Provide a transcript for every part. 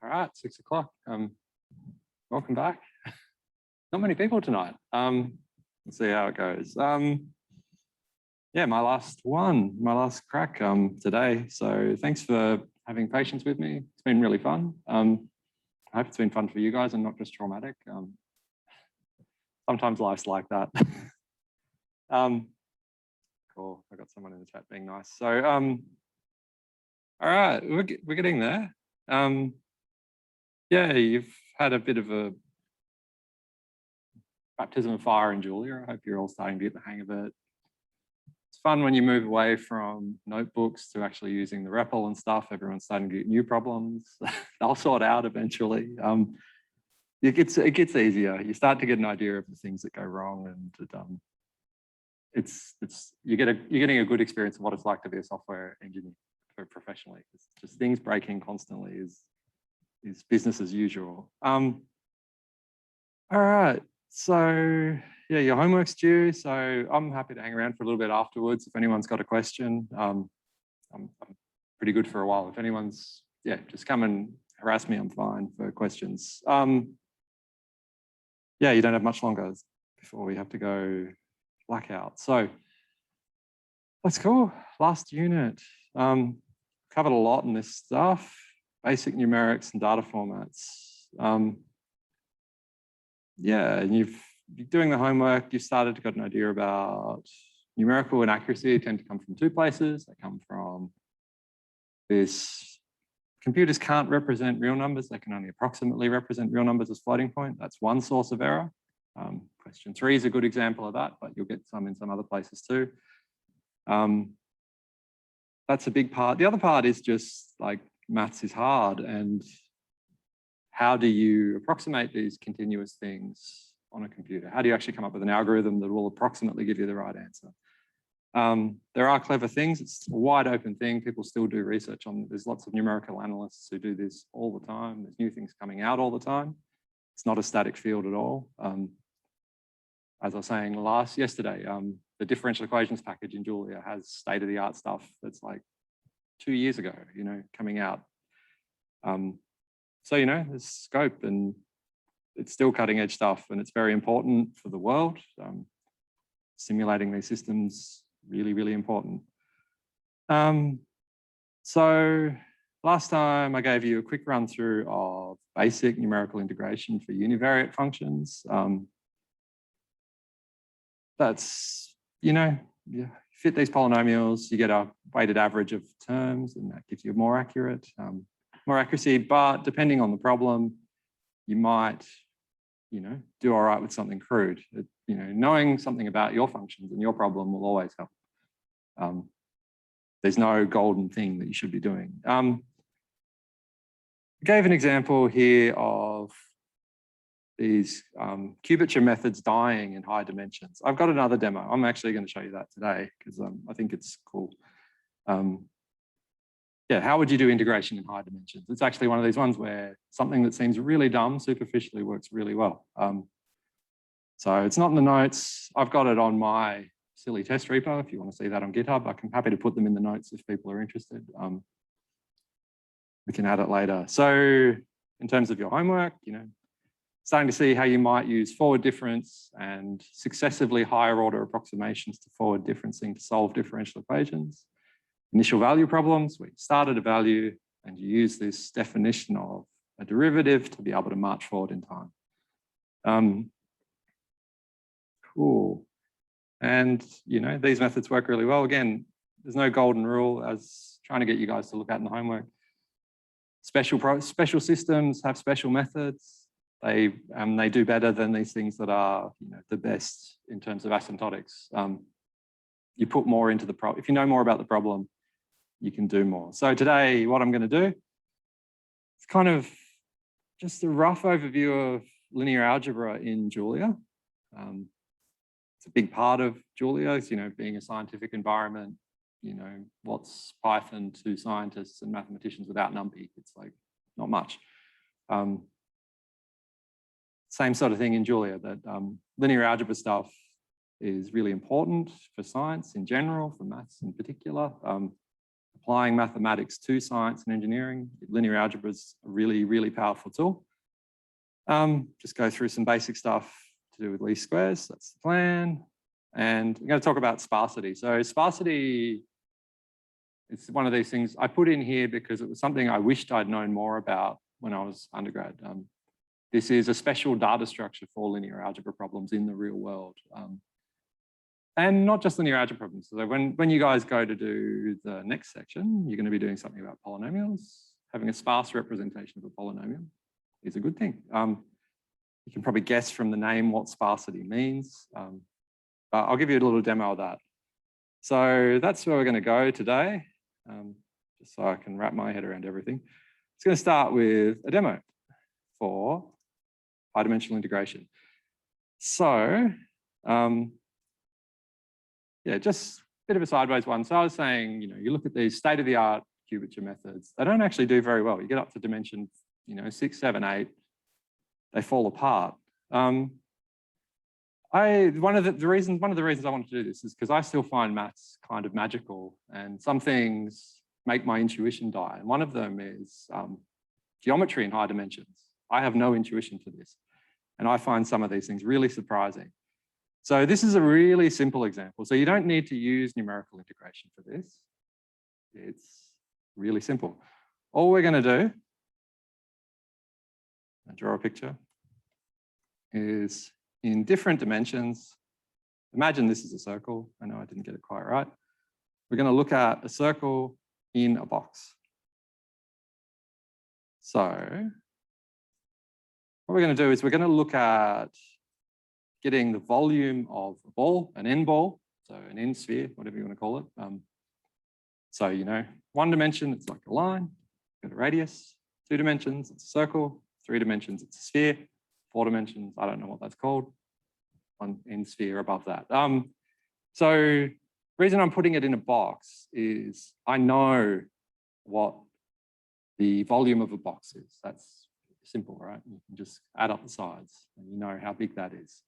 All right, 6 o'clock. Welcome back. Not many people tonight. Let's see how it goes. Yeah, my last crack today. So thanks for having patience with me. It's been really fun. I hope it's been fun for you guys and not just traumatic. Sometimes life's like that. Cool. I got someone in the chat being nice. So, all right, we're getting there. Yeah, you've had a bit of a baptism of fire in Julia. I hope you're all starting to get the hang of it. It's fun when you move away from notebooks to actually using the REPL and stuff. Everyone's starting to get new problems. They'll sort out eventually. It gets easier. You start to get an idea of the things that go wrong, and you're getting a good experience of what it's like to be a software engineer professionally. It's just things breaking constantly is business as usual. All right, so yeah, your homework's due, so I'm happy to hang around for a little bit afterwards if anyone's got a question. I'm pretty good for a while. If anyone's, yeah, just come and harass me, I'm fine for questions. Yeah, you don't have much longer before we have to go blackout. So that's cool. Last unit. Covered a lot in this stuff. Basic numerics and data formats. Yeah, and you're doing the homework, you started to get an idea about numerical inaccuracy tend to come from two places. They come from this, computers can't represent real numbers, they can only approximately represent real numbers as floating point. That's one source of error. Question 3 is a good example of that, but you'll get some in some other places too. That's a big part. The other part is just like maths is hard, and how do you approximate these continuous things on a computer? How do you actually come up with an algorithm that will approximately give you the right answer? There are clever things. It's a wide open thing. People still do research on. There's lots of numerical analysts who do this all the time. There's new things coming out all the time. It's not a static field at all. As I was saying yesterday, the differential equations package in Julia has state-of-the-art stuff that's like 2 years ago, coming out. So, there's scope, and it's still cutting edge stuff, and it's very important for the world. Simulating these systems, really, really important. So last time I gave you a quick run through of basic numerical integration for univariate functions. That's, you fit these polynomials, you get a weighted average of terms, and that gives you more accuracy, but depending on the problem, you might, do all right with something crude. Knowing something about your functions and your problem will always help. There's no golden thing that you should be doing. I gave an example here of these curvature methods dying in high dimensions. I've got another demo. I'm actually going to show you that today because I think it's cool. Yeah, how would you do integration in high dimensions? It's actually one of these ones where something that seems really dumb superficially works really well. So it's not in the notes. I've got it on my silly test repo. If you want to see that on GitHub, I'm happy to put them in the notes if people are interested. We can add it later. So in terms of your homework, starting to see how you might use forward difference and successively higher order approximations to forward differencing to solve differential equations. Initial value problems, where you start at a value and you use this definition of a derivative to be able to march forward in time. Cool. And, these methods work really well. Again, there's no golden rule, as trying to get you guys to look at in the homework. Special systems have special methods. They do better than these things that are, the best in terms of asymptotics. You put more into the problem. If you know more about the problem, you can do more. So today, what I'm going to do, it's kind of just a rough overview of linear algebra in Julia. It's a big part of Julia, being a scientific environment. What's Python to scientists and mathematicians without NumPy? It's like not much. Same sort of thing in Julia, that linear algebra stuff is really important for science in general, for maths in particular. applying mathematics to science and engineering. Linear algebra is a really, really powerful tool. Just go through some basic stuff to do with least squares. That's the plan. And I'm going to talk about sparsity. So sparsity, it's one of these things I put in here because it was something I wished I'd known more about when I was undergrad. This is a special data structure for linear algebra problems in the real world. And not just linear algebra problems. So when you guys go to do the next section, you're going to be doing something about polynomials. Having a sparse representation of a polynomial is a good thing. You can probably guess from the name what sparsity means. But I'll give you a little demo of that. So that's where we're going to go today, just so I can wrap my head around everything. It's going to start with a demo for high dimensional integration. So, yeah, just a bit of a sideways one. So I was saying, you look at these state-of-the-art curvature methods. They don't actually do very well. You get up to dimension, 6, 7, 8, they fall apart. One of the reasons I wanted to do this is because I still find maths kind of magical, and some things make my intuition die. And one of them is geometry in high dimensions. I have no intuition for this, and I find some of these things really surprising. So this is a really simple example. So you don't need to use numerical integration for this. It's really simple. All we're going to do, draw a picture, is in different dimensions. Imagine this is a circle. I know I didn't get it quite right. We're going to look at a circle in a box. So what we're going to do is we're going to look at getting the volume of a ball, an n ball, so an n sphere, whatever you want to call it. So, one dimension, it's like a line, got a radius. 2 dimensions, it's a circle. 3 dimensions, it's a sphere. 4 dimensions, I don't know what that's called. One n sphere above that. So the reason I'm putting it in a box is I know what the volume of a box is. That's simple, right? You can just add up the sides and you know how big that is.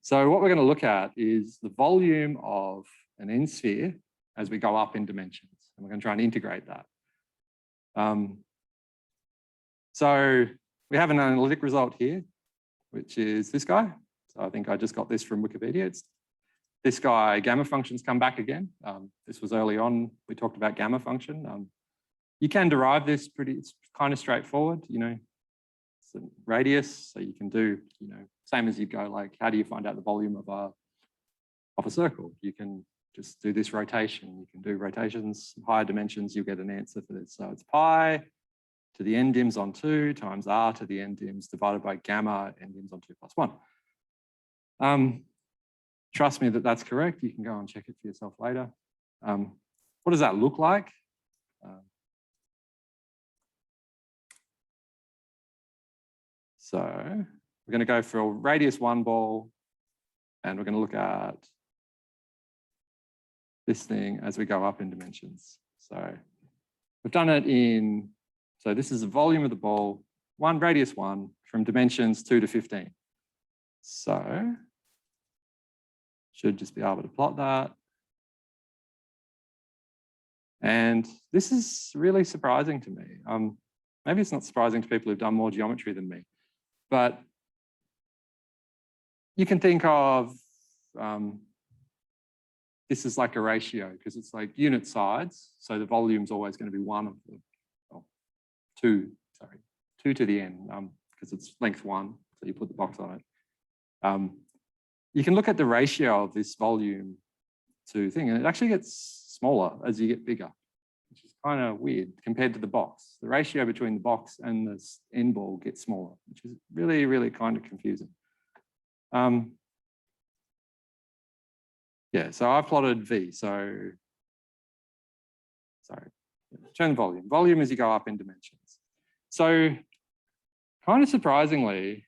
So what we're going to look at is the volume of an n sphere as we go up in dimensions. And we're going to try and integrate that. So we have an analytic result here, which is this guy. So I think I just got this from Wikipedia. It's this guy, gamma functions come back again. This was early on, we talked about gamma function. You can derive this it's kind of straightforward, it's a radius, so you can do, same as you go, like, how do you find out the volume of a circle? You can just do this rotation. You can do rotations, higher dimensions, you'll get an answer for this. So it's pi to the n dims on 2 times r to the n dims divided by gamma n dims on 2 plus 1. Trust me that that's correct. You can go and check it for yourself later. What does that look like? So we're going to go for a radius 1 ball, and we're going to look at this thing as we go up in dimensions. So we've done it in, so this is the volume of the ball, radius 1 from dimensions 2 to 15. So should just be able to plot that. And this is really surprising to me. Maybe it's not surprising to people who've done more geometry than me, but you can think of this is like a ratio because it's like unit sides. So the volume's always going to be 1 of the, 2 to the n because it's length 1. So you put the box on it. You can look at the ratio of this volume to thing, and it actually gets smaller as you get bigger, which is kind of weird compared to the box. The ratio between the box and this n ball gets smaller, which is really, really kind of confusing. Yeah, so I've plotted V. So, sorry, turn volume. Volume as you go up in dimensions. So, kind of surprisingly,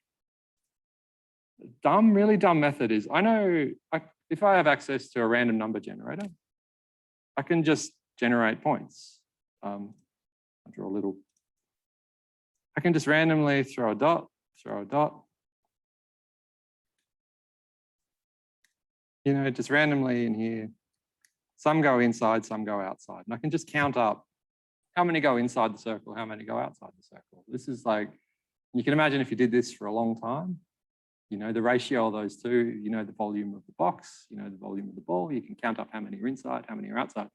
really dumb method is, I know if I have access to a random number generator, I can just generate points. I'll draw a little. I can just randomly throw a dot. Just randomly in here, Some go inside, some go outside. And I can just count up how many go inside the circle, how many go outside the circle. This is like, you can imagine if you did this for a long time, you know the ratio of those two, you know the volume of the box, you know the volume of the ball, you can count up how many are inside, how many are outside.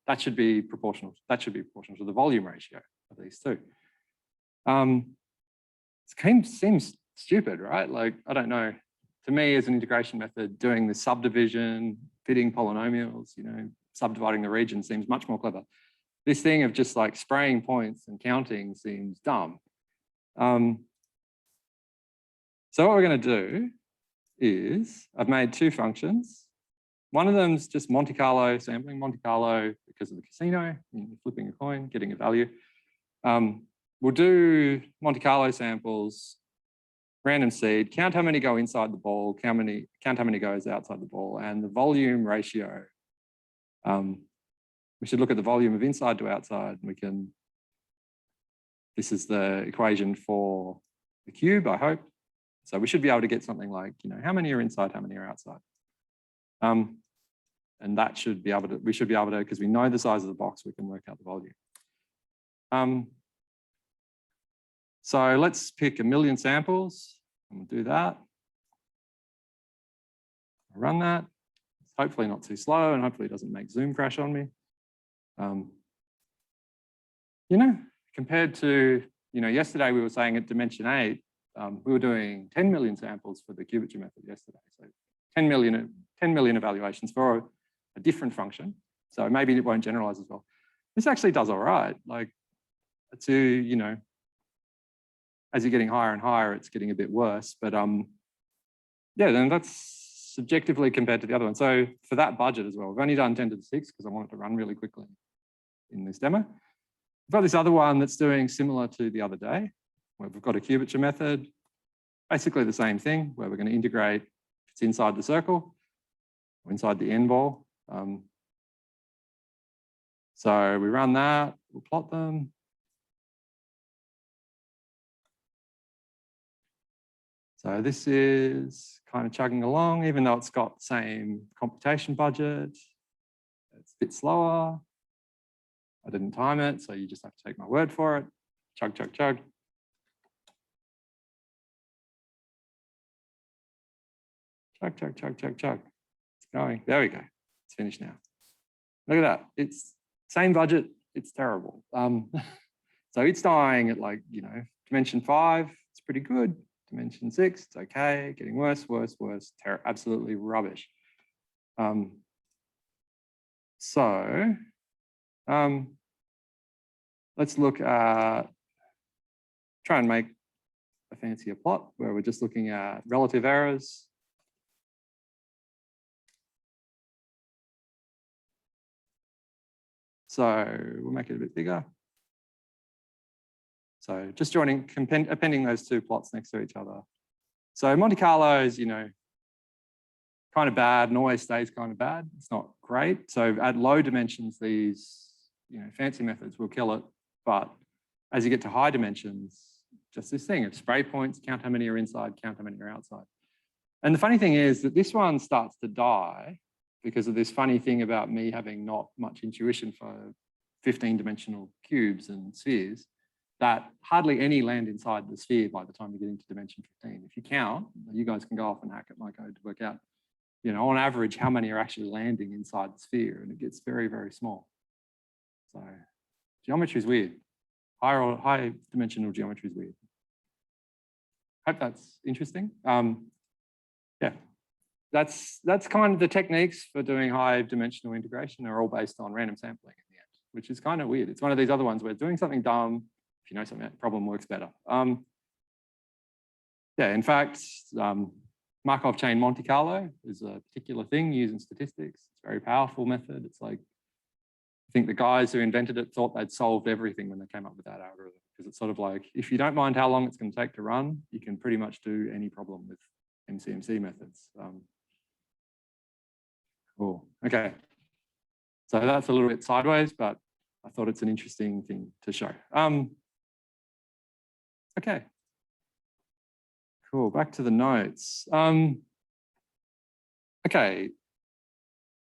That should be proportional. That should be proportional to the volume ratio of these two. It seems stupid, right? Like, I don't know. To me, as an integration method, doing the subdivision, fitting polynomials, you know, subdividing the region seems much more clever. This thing of just like spraying points and counting seems dumb. So what we're going to do is I've made two functions. One of them's just Monte Carlo, sampling Monte Carlo because of the casino, you're flipping a coin, getting a value. We'll do Monte Carlo samples, random seed, count how many go inside the ball, count how many goes outside the ball, and the volume ratio. We should look at the volume of inside to outside. This is the equation for the cube, I hope. So we should be able to get something like, you know, how many are inside, how many are outside. And that should be able to, we should be able to, because we know the size of the box, we can work out the volume. So let's pick 1,000,000 samples and we'll do that. I'll run that. It's hopefully not too slow and hopefully it doesn't make Zoom crash on me. You know, compared to, you know, yesterday we were saying at dimension 8, we were doing 10 million samples for the curvature method yesterday. So 10 million evaluations for a different function. So maybe it won't generalize as well. This actually does all right. Like, to, you know, as you're getting higher and higher, it's getting a bit worse. But yeah, then that's subjectively compared to the other one. So for that budget as well, we've only done 10 to the 6 because I want it to run really quickly in this demo. We've got this other one that's doing similar to the other day, where we've got a curvature method, basically the same thing, where we're going to integrate if it's inside the circle or inside the end ball. So we run that, we'll plot them. So this is kind of chugging along, even though it's got the same computation budget. It's a bit slower. I didn't time it, so you just have to take my word for it. Chug, chug, chug. Chug, chug, chug, chug, chug. It's going. There we go. It's finished now. Look at that. It's same budget. It's terrible. So it's dying at, like, you know, dimension 5. It's pretty good. Dimension 6. It's okay. Getting worse, worse, worse. Absolutely rubbish. Let's look at, try and make a fancier plot where we're just looking at relative errors. So we'll make it a bit bigger. So just appending those two plots next to each other. So Monte Carlo is, you know, kind of bad and always stays kind of bad. It's not great. So at low dimensions, these, you know, fancy methods will kill it. But as you get to high dimensions, just this thing of spray points, count how many are inside, count how many are outside. And the funny thing is that this one starts to die because of this funny thing about me having not much intuition for 15-dimensional cubes and spheres, that hardly any land inside the sphere by the time you get into dimension 15. If you count, you guys can go off and hack at my code to work out, you know, on average, how many are actually landing inside the sphere, and it gets very, very small. So geometry is weird. High dimensional geometry is weird. Hope that's interesting. Yeah, that's kind of the techniques for doing high dimensional integration are all based on random sampling in the end, which is kind of weird. It's one of these other ones where doing something dumb, if you know something, the problem works better. Yeah, in fact, Markov chain Monte Carlo is a particular thing used in statistics. It's a very powerful method. It's like, I think the guys who invented it thought they'd solved everything when they came up with that algorithm, because it's sort of like, if you don't mind how long it's going to take to run, you can pretty much do any problem with MCMC methods. Cool. Okay. So that's a little bit sideways, but I thought it's an interesting thing to show. Okay. Cool. Back to the notes. Okay.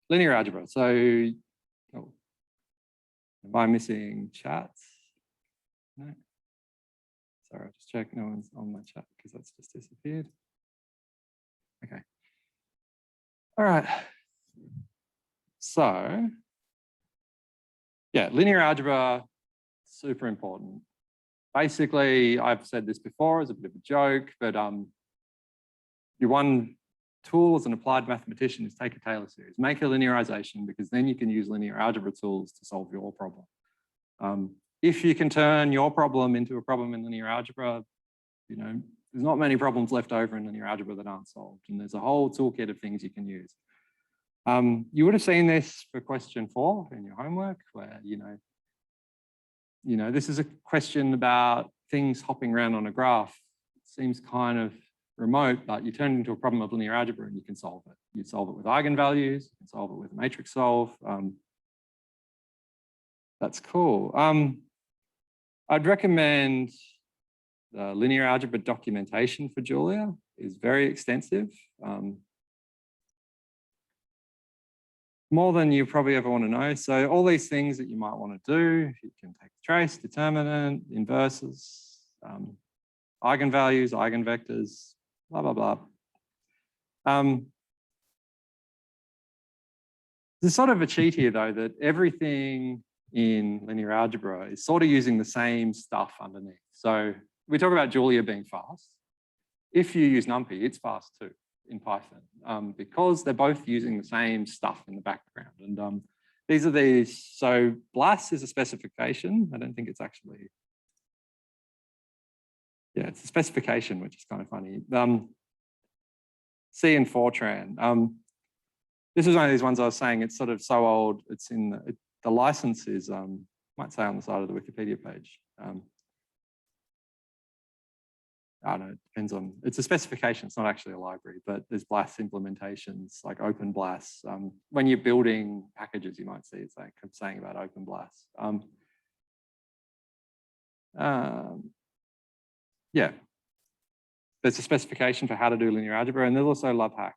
Linear algebra. So Am I missing chats? No. Sorry, I'll just check no one's on my chat because that's just disappeared. Okay. All right. So, yeah, linear algebra, super important. Basically, I've said this before as a bit of a joke, but your one tool as an applied mathematician is take a Taylor series, make a linearization, because then you can use linear algebra tools to solve your problem. If you can turn your problem into a problem in linear algebra, you know, there's not many problems left over in linear algebra that aren't solved, and there's a whole toolkit of things you can use. You would have seen this for question 4 in your homework, where, you know, this is a question about things hopping around on a graph. It seems kind of remote, but you turn it into a problem of linear algebra and you can solve it. You solve it with eigenvalues, you can solve it with matrix solve. That's cool. I'd recommend the linear algebra documentation for Julia is very extensive. More than you probably ever want to know. So all these things that you might want to do, you can take the trace, determinant, inverses, eigenvalues, eigenvectors, blah, blah, blah. There's sort of a cheat here though, that everything in linear algebra is sort of using the same stuff underneath. So we talk about Julia being fast. If you use NumPy, it's fast too in Python, because they're both using the same stuff in the background. And these are these, so BLAS is a specification. I don't think it's actually, yeah, it's a specification, which is kind of funny. C and Fortran. This is one of these ones I was saying, it's sort of so old, it's in, the license is, might say on the side of the Wikipedia page. I don't know, it depends on, it's a specification, it's not actually a library, but there's BLAS implementations like Open BLAS. When you're building packages, you might see it's like saying about Open BLAS. Yeah, there's a specification for how to do linear algebra, and there's also LoveHack.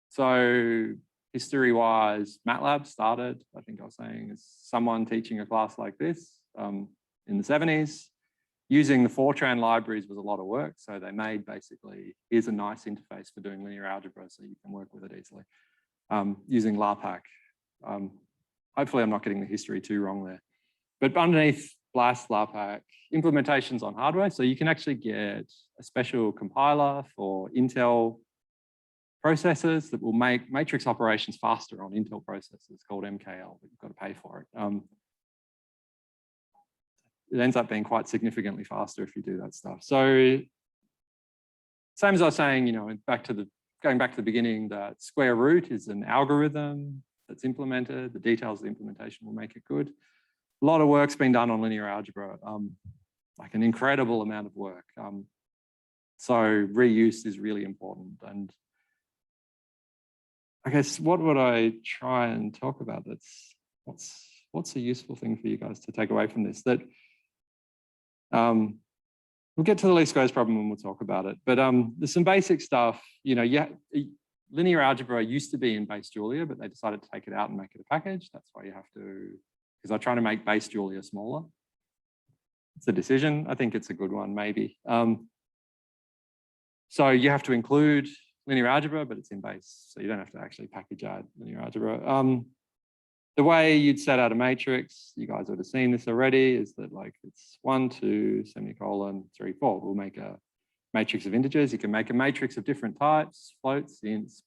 So history-wise, MATLAB started, I think I was saying, as someone teaching a class like this in the 70s. Using the Fortran libraries was a lot of work, so they made basically, here's a nice interface for doing linear algebra so you can work with it easily. Using LAPACK. Hopefully I'm not getting the history too wrong there. But underneath BLAS, LAPACK, implementations on hardware, so you can actually get a special compiler for Intel processors that will make matrix operations faster on Intel processors called MKL, but you've got to pay for it. It ends up being quite significantly faster if you do that stuff. So same as I was saying, you know, going back to the beginning, that square root is an algorithm that's implemented. The details of the implementation will make it good. A lot of work's been done on linear algebra, like an incredible amount of work. So reuse is really important. And I guess what would I try and talk about that's, what's a useful thing for you guys to take away from this? That we'll get to the least squares problem and we'll talk about it. But there's some basic stuff, you know, yeah, linear algebra used to be in base Julia, but they decided to take it out and make it a package. That's why you have to, because they're trying to make base Julia smaller. It's a decision. I think it's a good one, maybe. So you have to include linear algebra, but it's in base. So you don't have to actually package add linear algebra. The way you'd set out a matrix, you guys would have seen this already, is that like it's 1, 2, semicolon, 3, 4. We'll make a matrix of integers. You can make a matrix of different types, floats, ints.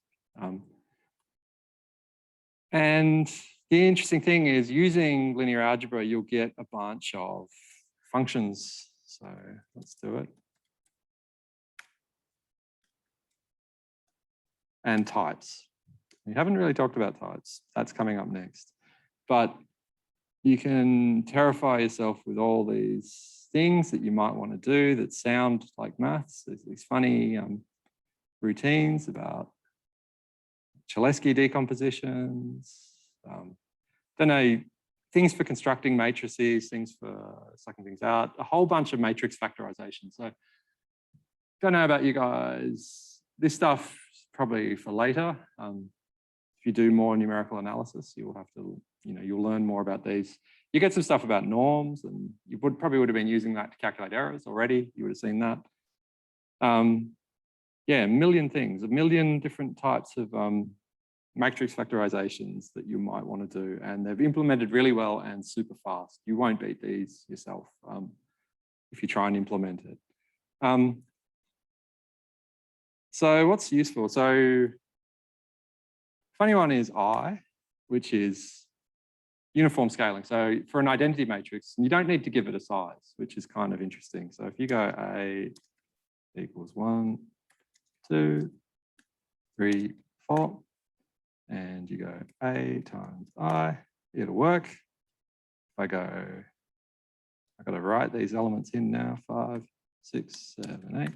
And the interesting thing is using linear algebra, you'll get a bunch of functions. So let's do it. And types. We haven't really talked about types. That's coming up next. But you can terrify yourself with all these things that you might want to do that sound like maths. There's these funny routines about Cholesky decompositions. Don't know, things for constructing matrices, things for sucking things out, a whole bunch of matrix factorization. So don't know about you guys. This stuff is probably for later. If you do more numerical analysis, you'll have to, you know, you'll learn more about these. You get some stuff about norms, and you probably would have been using that to calculate errors already. You would have seen that. Yeah, a million things, a million different types of matrix factorizations that you might want to do. And they've implemented really well and super fast. You won't beat these yourself if you try and implement it. So what's useful? So funny one is I, which is uniform scaling. So for an identity matrix, you don't need to give it a size, which is kind of interesting. So if you go A equals 1, 2, 3, 4, and you go A times I, it'll work. If I go, I've got to write these elements in now, 5, 6, 7, 8.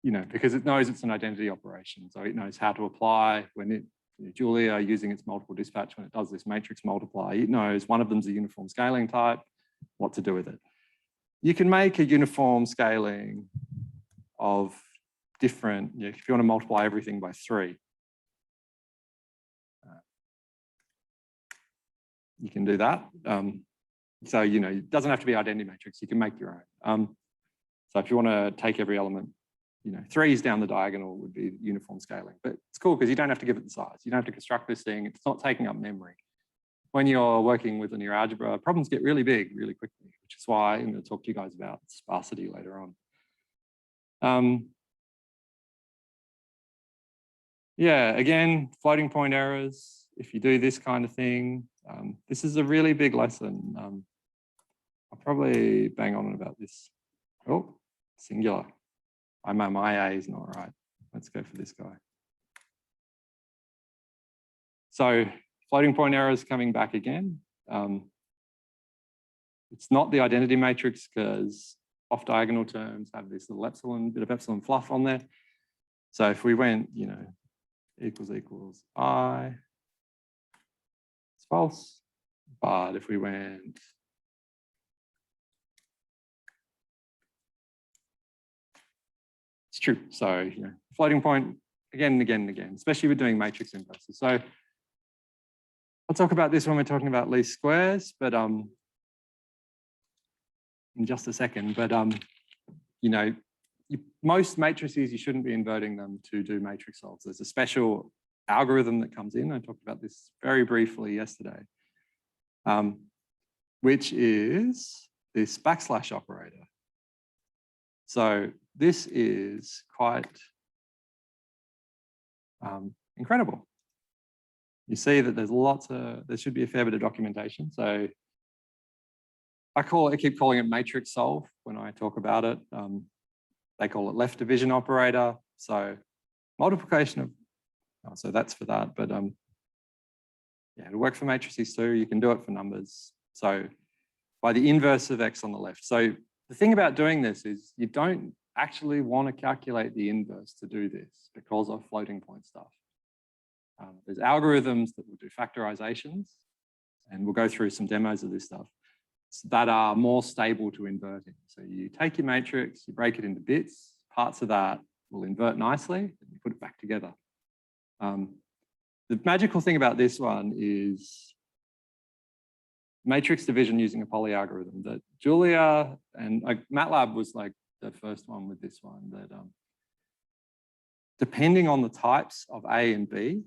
You know, because it knows it's an identity operation. So it knows how to apply when it, Julia using its multiple dispatch, when it does this matrix multiply, it knows one of them's a uniform scaling type, what to do with it. You can make a uniform scaling of different, if you want to multiply everything by 3, you can do that. So, it doesn't have to be identity matrix, you can make your own. So if you want to take every element, 3s down the diagonal would be uniform scaling, but it's cool because you don't have to give it the size. You don't have to construct this thing. It's not taking up memory. When you're working with linear algebra, problems get really big really quickly, which is why I'm going to talk to you guys about sparsity later on. Yeah, again, floating point errors. If you do this kind of thing, this is a really big lesson. I'll probably bang on about this. Oh, singular. My A is not right. Let's go for this guy. So floating point errors coming back again. It's not the identity matrix because off diagonal terms have this little epsilon, bit of epsilon fluff on there. So if we went, equals I, it's false. But if we went it's true. So, floating point again and again and again, especially with doing matrix inverses. So I'll talk about this when we're talking about least squares, but in just a second. But most matrices, you shouldn't be inverting them to do matrix solves. There's a special algorithm that comes in. I talked about this very briefly yesterday, which is this backslash operator. So this is quite incredible. You see that there's there should be a fair bit of documentation. So I keep calling it matrix solve when I talk about it. They call it left division operator. So multiplication of, so that's for that. But yeah, it'll work for matrices too. You can do it for numbers. So by the inverse of x on the left. So the thing about doing this is you don't actually want to calculate the inverse to do this because of floating point stuff. There's algorithms that will do factorizations, and we'll go through some demos of this stuff, that are more stable to inverting. So you take your matrix, you break it into bits, parts of that will invert nicely, and you put it back together. The magical thing about this one is matrix division using a poly algorithm that Julia and MATLAB was like the first one with this one, that depending on the types of A and B,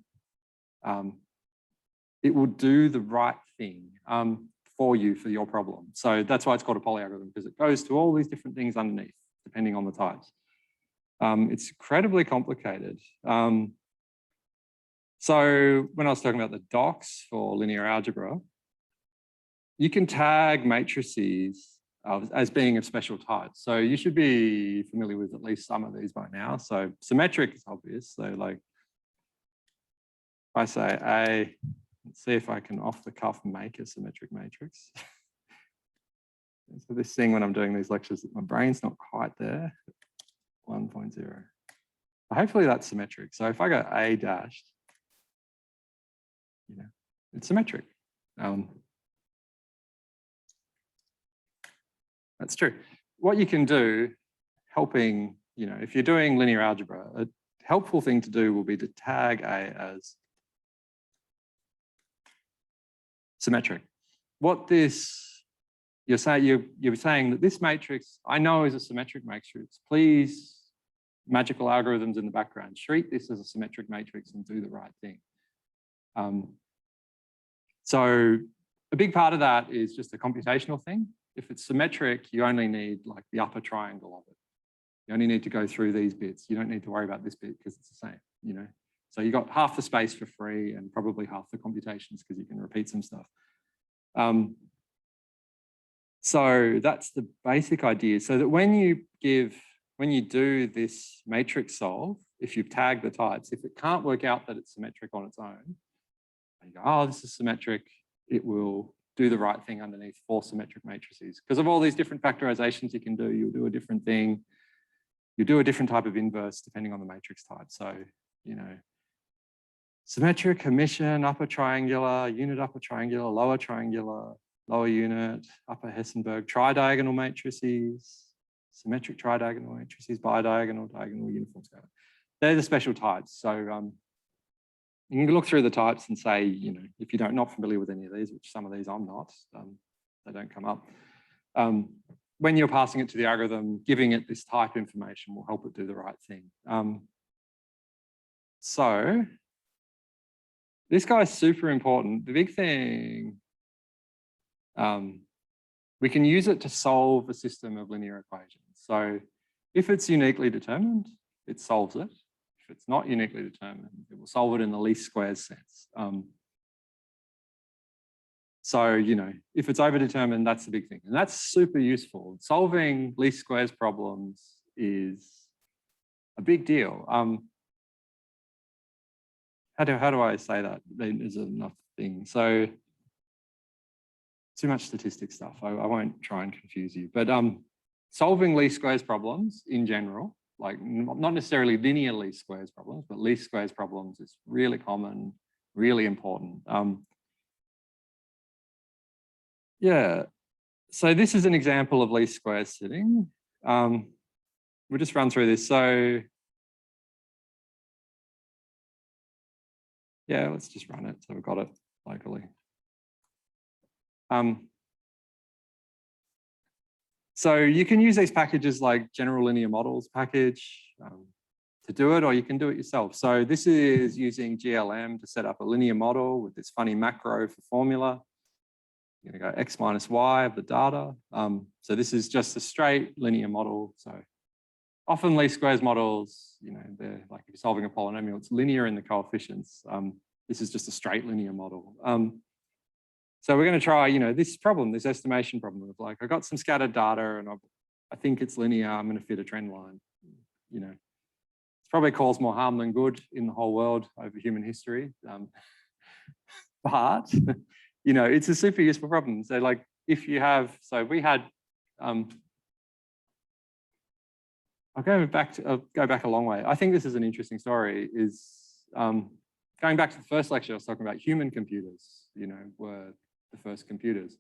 it will do the right thing for you for your problem. So that's why it's called a poly algorithm, because it goes to all these different things underneath, depending on the types. It's incredibly complicated. So when I was talking about the docs for linear algebra, you can tag matrices as being of special types. So you should be familiar with at least some of these by now. So symmetric is obvious. So like, if I say A, let's see if I can off the cuff make a symmetric matrix. So this thing when I'm doing these lectures, my brain's not quite there. 1.0. Hopefully that's symmetric. So if I go A dashed, it's symmetric. That's true. What you can do, helping, if you're doing linear algebra, a helpful thing to do will be to tag A as symmetric. what this, you're saying that this matrix, I know is a symmetric matrix. Please, magical algorithms in the background, treat this as a symmetric matrix and do the right thing. So a big part of that is just a computational thing. If it's symmetric, you only need like the upper triangle of it. You only need to go through these bits. You don't need to worry about this bit because it's the same, you know. So you got half the space for free and probably half the computations because you can repeat some stuff. So that's the basic idea. So that when you do this matrix solve, if you've tagged the types, if it can't work out that it's symmetric on its own, you go, oh, this is symmetric, it will do the right thing underneath 4 symmetric matrices. Because of all these different factorizations you can do, you'll do a different thing. You do a different type of inverse depending on the matrix type. So, you know, symmetric, Hermitian, upper triangular, unit upper triangular, lower unit, upper Hessenberg, tridiagonal matrices, symmetric tridiagonal matrices, bidiagonal, diagonal, uniform scalar. They're the special types. So you can look through the types and say, you know, if you're not familiar with any of these, which some of these I'm not, they don't come up. When you're passing it to the algorithm, giving it this type information will help it do the right thing. So this guy's super important. The big thing, we can use it to solve a system of linear equations. So if it's uniquely determined, it solves it. If it's not uniquely determined, it will solve it in the least squares sense. So, you know, if it's overdetermined, that's the big thing. And that's super useful. Solving least squares problems is a big deal. How do I say that? There's enough things. So too much statistic stuff. I won't try and confuse you. But solving least squares problems in general, like not necessarily linear least squares problems, but least squares problems is really common, really important. Yeah, so this is an example of least squares sitting. We'll just run through this. So yeah, let's just run it. So we've got it locally. So you can use these packages like general linear models package to do it, or you can do it yourself. So this is using GLM to set up a linear model with this funny macro for formula. You're going to go x minus y of the data. So this is just a straight linear model. So often least squares models, you know, they're like if you're solving a polynomial, it's linear in the coefficients. This is just a straight linear model. So we're going to try, you know, this problem, this estimation problem of like, I got some scattered data and I think it's linear. I'm going to fit a trend line. You know, it's probably caused more harm than good in the whole world over human history. But you know, it's a super useful problem. So like if you have, so we had, I'll go back a long way. I think this is an interesting story is going back to the first lecture, I was talking about human computers, you know, were the first computers.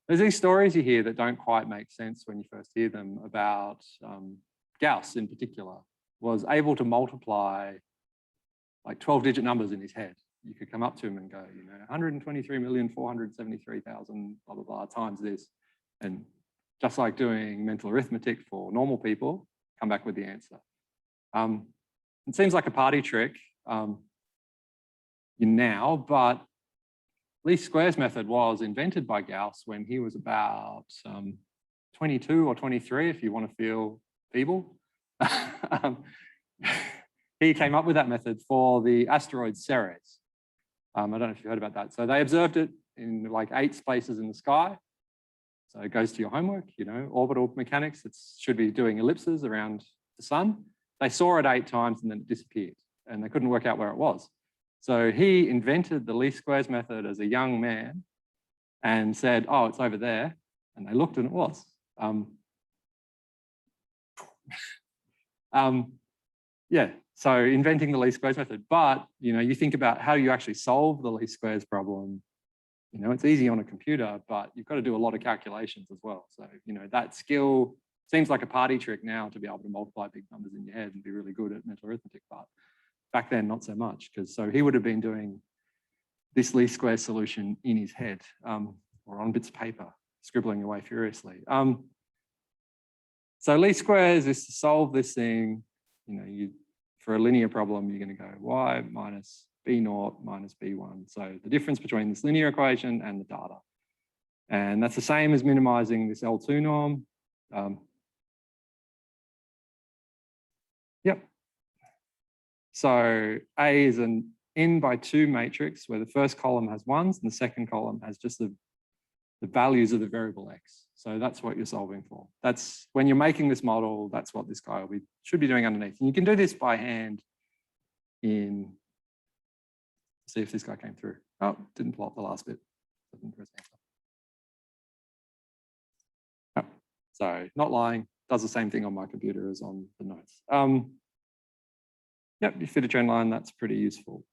There's these stories you hear that don't quite make sense when you first hear them about Gauss in particular was able to multiply like 12-digit numbers in his head. You could come up to him and go, you know, 123,473,000 blah, blah, blah times this. And just like doing mental arithmetic for normal people, come back with the answer. It seems like a party trick now, but least squares method was invented by Gauss when he was about 22 or 23, if you want to feel feeble. He came up with that method for the asteroid Ceres. I don't know if you heard about that. So they observed it in like 8 places in the sky. So it goes to your homework, you know, orbital mechanics. It should be doing ellipses around the sun. They saw it 8 times and then it disappeared and they couldn't work out where it was. So he invented the least squares method as a young man and said, oh, it's over there. And they looked and it was. Yeah, so inventing the least squares method. But, you know, you think about how you actually solve the least squares problem. You know, it's easy on a computer, but you've got to do a lot of calculations as well. So, you know, that skill seems like a party trick now to be able to multiply big numbers in your head and be really good at mental arithmetic. But back then, not so much, because so he would have been doing this least squares solution in his head. or on bits of paper, scribbling away furiously. So least squares is to solve this thing. For a linear problem, you're going to go y minus b0 minus b1. So the difference between this linear equation and the data. And that's the same as minimizing this L2 norm. Yep. So A is an n by 2 matrix where the first column has ones and the second column has just the values of the variable x. So that's what you're solving for. That's when you're making this model, that's what this guy should be doing underneath. And you can do this by hand see if this guy came through. Oh, didn't plot the last bit. Didn't press enter. Oh, so not lying, does the same thing on my computer as on the notes. Yep, you fit a trend line, that's pretty useful.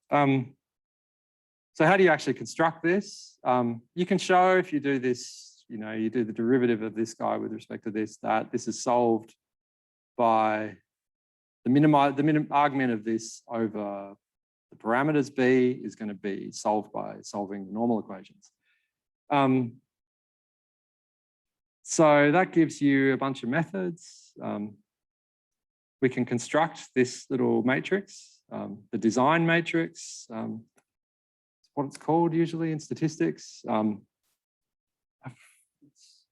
So how do you actually construct this? You can show if you do this, you do the derivative of this guy with respect to this, that this is solved by the argument of this over the parameters B is going to be solved by solving the normal equations. So that gives you a bunch of methods. We can construct this little matrix, the design matrix, what it's called usually in statistics. I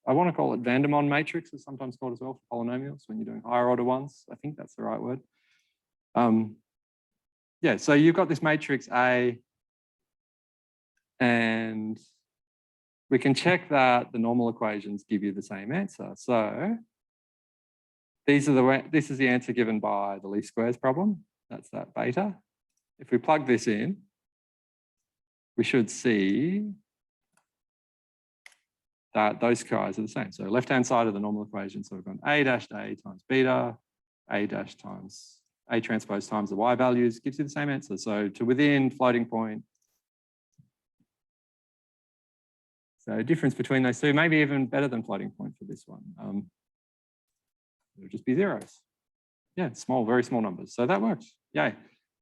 want to call it Vandermonde matrix, it's sometimes called as well for polynomials when you're doing higher order ones. I think that's the right word. Yeah, so you've got this matrix A, and we can check that the normal equations give you the same answer. So this is the answer given by the least squares problem. That's that beta. If we plug this in, we should see that those guys are the same. So left-hand side of the normal equation, so we've got A dash A times beta, A dash times A transpose times the Y values gives you the same answer. So to within floating point. So difference between those two, maybe even better than floating point for this one. It would just be zeros. Yeah, small, very small numbers. So that works, yay.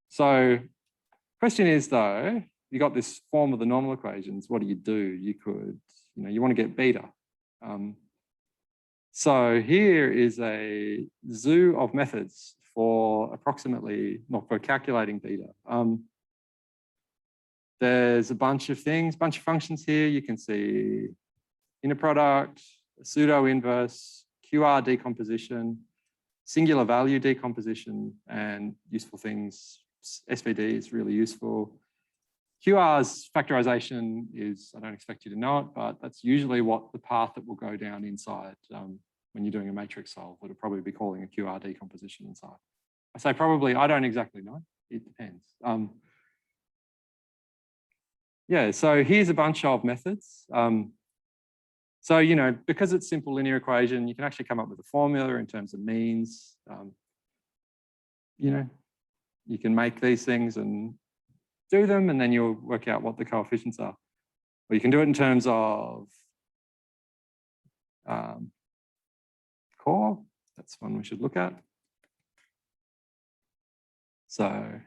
So question is though, you got this form of the normal equations, what do? You could, you want to get beta. So here is a zoo of methods for approximately, not for calculating beta. There's a bunch of things, bunch of functions here. You can see inner product, a pseudo inverse, QR decomposition, singular value decomposition, and useful things. SVD is really useful. QR's factorization is, I don't expect you to know it, but that's usually what the path that will go down inside when you're doing a matrix solve. It'll probably be calling a QR decomposition inside. I say probably, I don't exactly know. It depends. Yeah, so here's a bunch of methods. So, because it's simple linear equation, you can actually come up with a formula in terms of means. You can make these things and do them, and then you'll work out what the coefficients are. Or you can do it in terms of core. That's one we should look at. So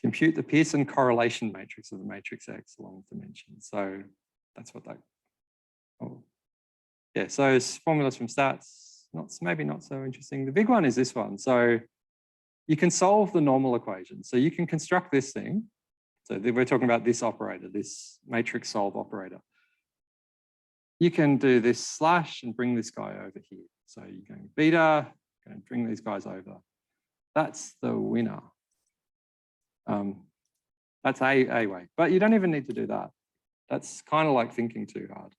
compute the Pearson correlation matrix of the matrix X along with dimensions. So that's what that, yeah, so it's formulas from stats, maybe not so interesting. The big one is this one. So you can solve the normal equation. So you can construct this thing. So we're talking about this operator, this matrix solve operator. You can do this slash and bring this guy over here. So you're going beta, going to bring these guys over. That's the winner. That's a way, but you don't even need to do that. That's kind of like thinking too hard.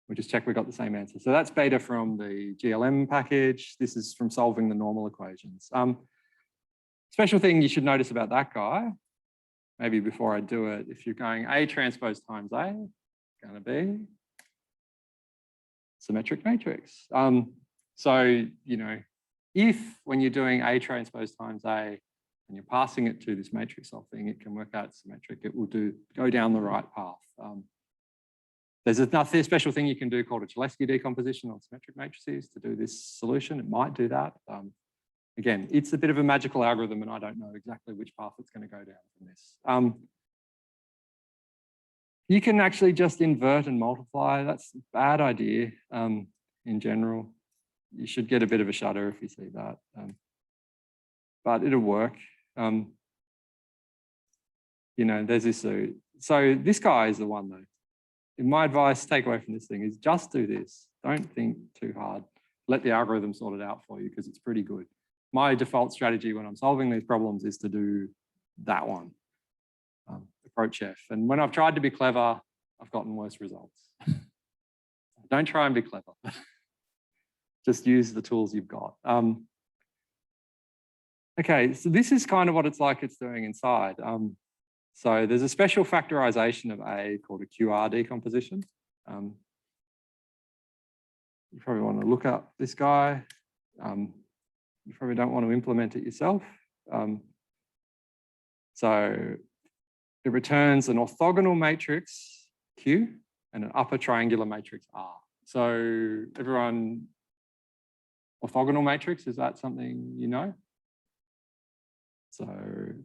We just check we got the same answer. So that's beta from the GLM package. This is from solving the normal equations. Special thing you should notice about that guy, maybe before I do it, if you're going A transpose times A, it's going to be symmetric matrix. So, if when you're doing A transpose times A, and you're passing it to this matrix solve thing, it can work out symmetric. It will go down the right path. There's another special thing you can do called a Cholesky decomposition on symmetric matrices to do this solution. It might do that. Again, it's a bit of a magical algorithm and I don't know exactly which path it's going to go down from this. You can actually just invert and multiply. That's a bad idea in general. You should get a bit of a shudder if you see that. But it'll work. You know, there's this. So this guy is the one though. My advice, take away from this thing is just do this. Don't think too hard. Let the algorithm sort it out for you because it's pretty good. My default strategy when I'm solving these problems is to do that one, approach F. And when I've tried to be clever, I've gotten worse results. Don't try and be clever. Just use the tools you've got. Okay, so this is kind of what it's like it's doing inside. So there's a special factorization of A called a QR decomposition. You probably want to look up this guy. You probably don't want to implement it yourself. So it returns an orthogonal matrix Q and an upper triangular matrix R. So everyone, orthogonal matrix, is that something you know? So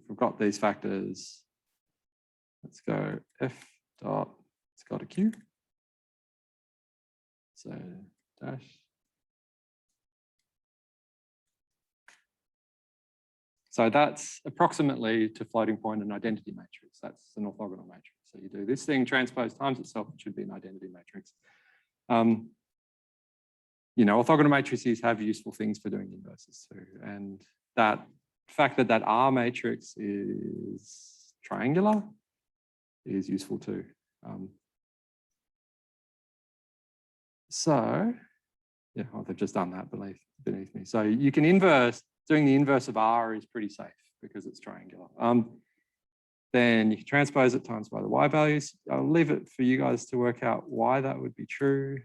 we've got these factors. Let's go F dot, it's got a Q. So dash. So that's approximately to floating point an identity matrix. That's an orthogonal matrix. So you do this thing, transpose times itself, it should be an identity matrix. You know, orthogonal matrices have useful things for doing inverses too. And that fact that that R matrix is triangular is useful too. So, yeah, well, they've just done that beneath me. So you can inverse, doing the inverse of R is pretty safe because it's triangular. Then you can transpose it times by the Y values. I'll leave it for you guys to work out why that would be true.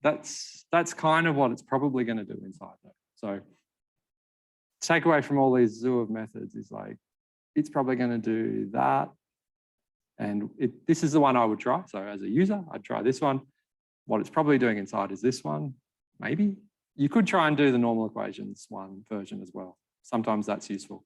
That's kind of what it's probably going to do inside though. So take away from all these zoo of methods is like, it's probably going to do that. And this is the one I would try. So as a user, I'd try this one. What it's probably doing inside is this one, maybe. You could try and do the normal equations one version as well. Sometimes that's useful.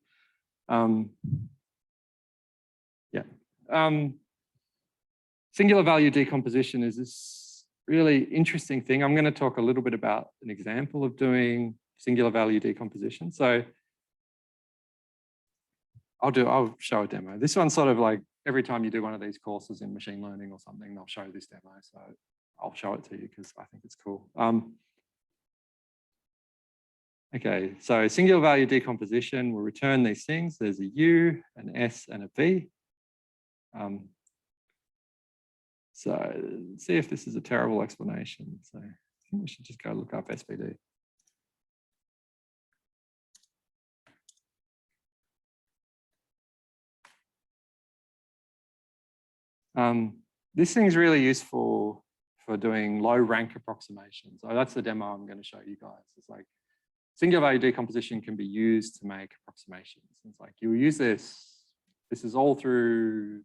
Singular value decomposition is this really interesting thing. I'm going to talk a little bit about an example of doing singular value decomposition. So I'll show a demo. This one's sort of like every time you do one of these courses in machine learning or something, they'll show this demo. So I'll show it to you because I think it's cool. Okay, so singular value decomposition will return these things. There's a U, an S, and a V. So let's see if this is a terrible explanation. So I think we should just go look up SVD. This thing's really useful for doing low rank approximations. So that's the demo I'm going to show you guys. It's like singular value decomposition can be used to make approximations. It's like you'll use this. This is all through.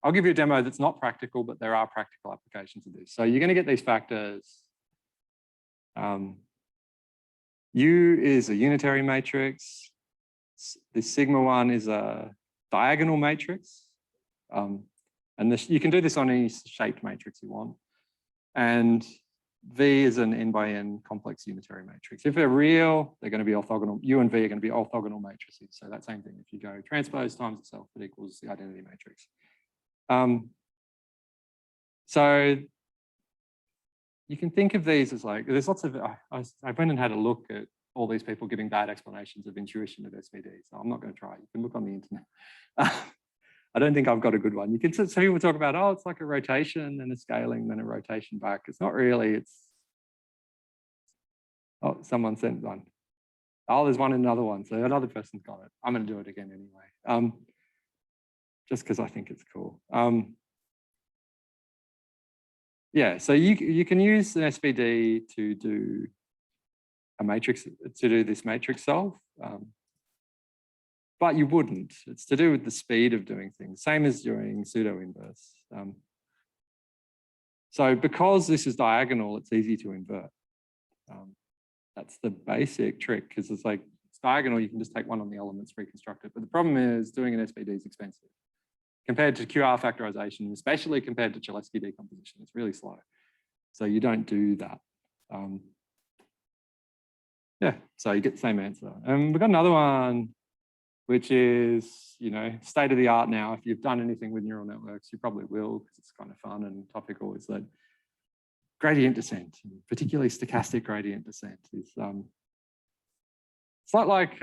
I'll give you a demo that's not practical, but there are practical applications of this. So you're going to get these factors. U is a unitary matrix. This sigma one is a diagonal matrix. And you can do this on any shaped matrix you want. And V is an n by n complex unitary matrix. If they're real, they're going to be orthogonal. U and V are going to be orthogonal matrices. So that same thing. If you go transpose times itself, it equals the identity matrix. So you can think of these as like, there's lots of, I went and had a look at all these people giving bad explanations of intuition of SVD. So I'm not going to try. You can look on the internet. I don't think I've got a good one. You can, some people talk about, oh, it's like a rotation and a scaling, then a rotation back. It's not really, it's, oh, someone sent one. Oh, there's one in another one. So another person's got it. I'm going to do it again anyway. Just because I think it's cool. Yeah, so you can use an SVD to do a matrix, to do this matrix solve. But you wouldn't. It's to do with the speed of doing things, same as doing pseudo inverse. So because this is diagonal, it's easy to invert. That's the basic trick, because it's like, it's diagonal, you can just take one on the elements, reconstruct it. But the problem is doing an SVD is expensive. Compared to QR factorization, especially compared to Cholesky decomposition, it's really slow. So you don't do that. Yeah, so you get the same answer. And we've got another one, which is, you know, state of the art now. If you've done anything with neural networks, you probably will, because it's kind of fun and topical, is that gradient descent, particularly stochastic gradient descent, is it's not like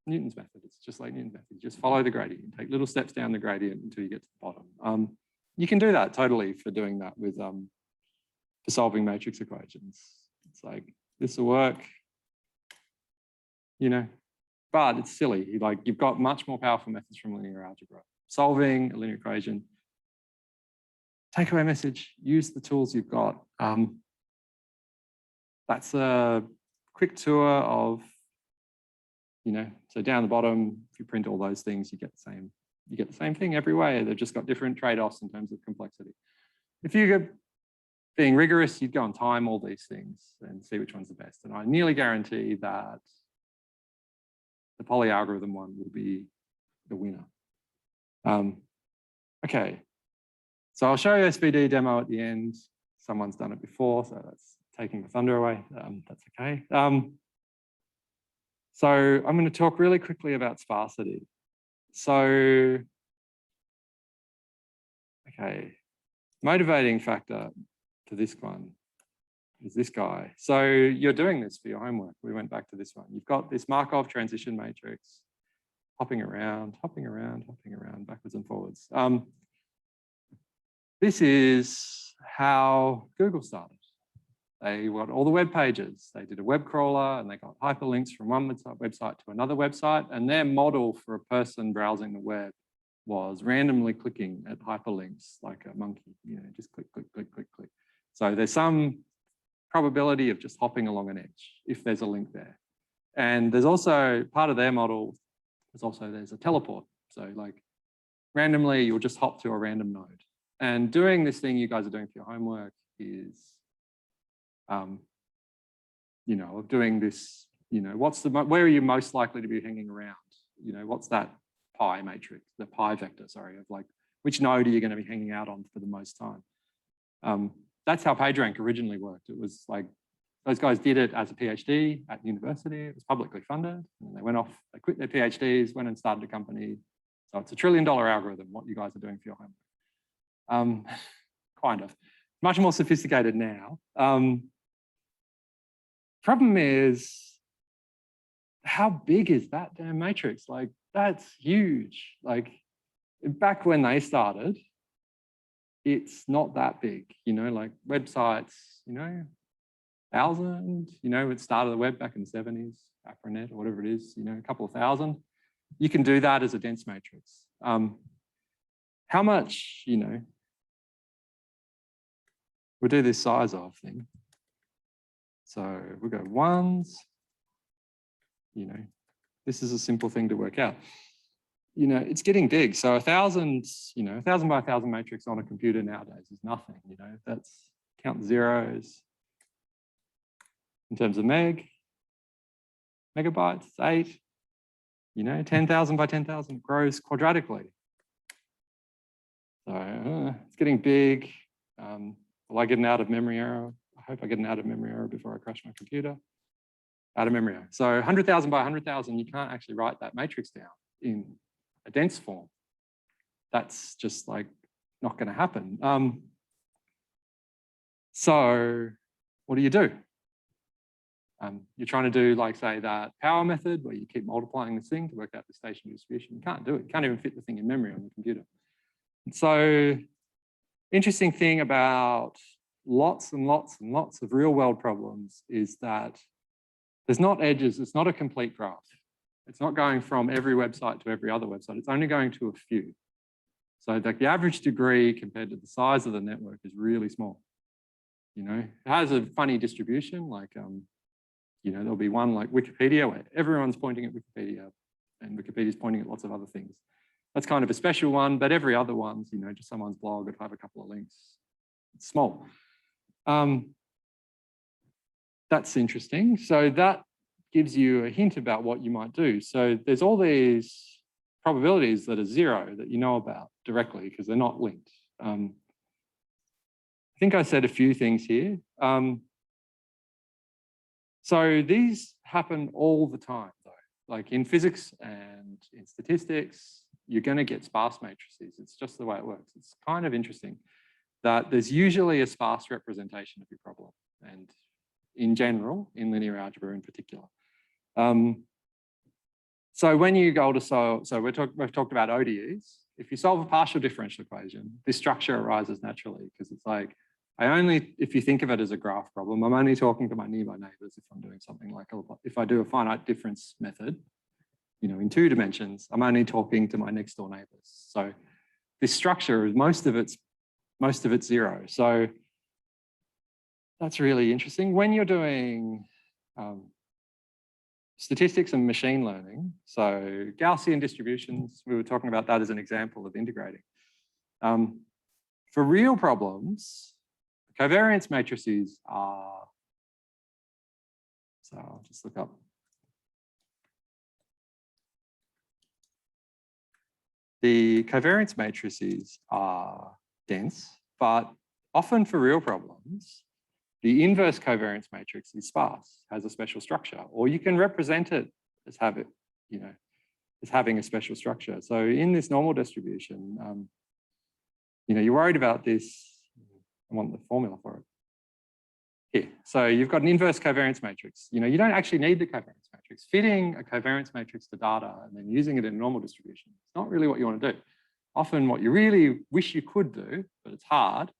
Newton's method. It's just like Newton's method. You just follow the gradient. You take little steps down the gradient until you get to the bottom. You can do that totally for doing that with for solving matrix equations. It's like, this will work, you know, but it's silly. Like, you've got much more powerful methods from linear algebra. Solving a linear equation. Takeaway message, use the tools you've got. That's a quick tour of, you know, so down the bottom, if you print all those things, you get the same thing every way. They've just got different trade-offs in terms of complexity. If you go being rigorous, you'd go and time all these things and see which one's the best. And I nearly guarantee that the polyalgorithm one will be the winner. Okay, so I'll show you SVD demo at the end. Someone's done it before, so that's taking the thunder away. That's okay. So I'm going to talk really quickly about sparsity. So, okay, motivating factor to this one is this guy. So you're doing this for your homework. We went back to this one. You've got this Markov transition matrix, hopping around, backwards and forwards. This is how Google started. They got all the web pages. They did a web crawler and they got hyperlinks from one website to another website. And their model for a person browsing the web was randomly clicking at hyperlinks like a monkey, you know, just click, click, click, click, click. So there's some probability of just hopping along an edge if there's a link there. And there's also part of their model, there's a teleport. So like randomly, you'll just hop to a random node. And doing this thing you guys are doing for your homework is, you know, doing this, you know, where are you most likely to be hanging around? You know, what's that pi matrix, the pi vector, sorry, of like, which node are you going to be hanging out on for the most time? That's how PageRank originally worked. It was like, those guys did it as a PhD at university. It was publicly funded. And they went off, they quit their PhDs, went and started a company. So it's $1 trillion algorithm, what you guys are doing for your homework. Kind of. Much more sophisticated now. Problem is, how big is that damn matrix? Like, that's huge. Like, back when they started, it's not that big, you know, like websites, you know, 1,000, you know, it started the web back in the 70s, AfroNet or whatever it is, you know, a couple of thousand. You can do that as a dense matrix. How much, you know, we'll do this size of thing. So we'll go ones, you know, this is a simple thing to work out. You know, it's getting big. So 1,000, you know, 1,000 by 1,000 matrix on a computer nowadays is nothing, you know, that's count zeros. In terms of megabytes, it's 8, you know, 10,000 by 10,000 grows quadratically. So it's getting big. Will I get an out of memory error? I hope I get an out of memory error before I crash my computer. Out of memory error. So 100,000 by 100,000, you can't actually write that matrix down in a dense form. That's just like not going to happen. So what do? You're trying to do, like, say, that power method where you keep multiplying this thing to work out the stationary distribution. You can't do it. You can't even fit the thing in memory on the computer. And so, interesting thing about lots and lots and lots of real world problems is that there's not edges. It's not a complete graph. It's not going from every website to every other website. It's only going to a few. So like the average degree compared to the size of the network is really small. You know, it has a funny distribution, like, you know, there'll be one like Wikipedia where everyone's pointing at Wikipedia and Wikipedia's pointing at lots of other things. That's kind of a special one, but every other one's, you know, just someone's blog, it'll have a couple of links. It's small. that's interesting. So that gives you a hint about what you might do. So there's all these probabilities that are zero that you know about directly because they're not linked. I think I said a few things here. So these happen all the time, though. Like in physics and in statistics, you're going to get sparse matrices. It's just the way it works. It's kind of interesting that there's usually a sparse representation of your problem, and in general, in linear algebra in particular. So when you go to solve, so we've talked about ODEs. If you solve a partial differential equation, this structure arises naturally because it's like, if you think of it as a graph problem, I'm only talking to my nearby neighbors if I'm doing something like, if I do a finite difference method, in 2 dimensions, I'm only talking to my next door neighbors. So this structure is most of it's zero. So that's really interesting. When you're doing statistics and machine learning, so Gaussian distributions, we were talking about that as an example of integrating. For real problems, covariance matrices are, so I'll just look up. The covariance matrices are dense, but often for real problems, the inverse covariance matrix is sparse, has a special structure, or you can represent it as as having a special structure. So in this normal distribution, you're worried about this. I want the formula for it. Here, so you've got an inverse covariance matrix. You don't actually need the covariance matrix. Fitting a covariance matrix to data and then using it in a normal distribution, it's not really what you want to do. Often what you really wish you could do, but it's hard,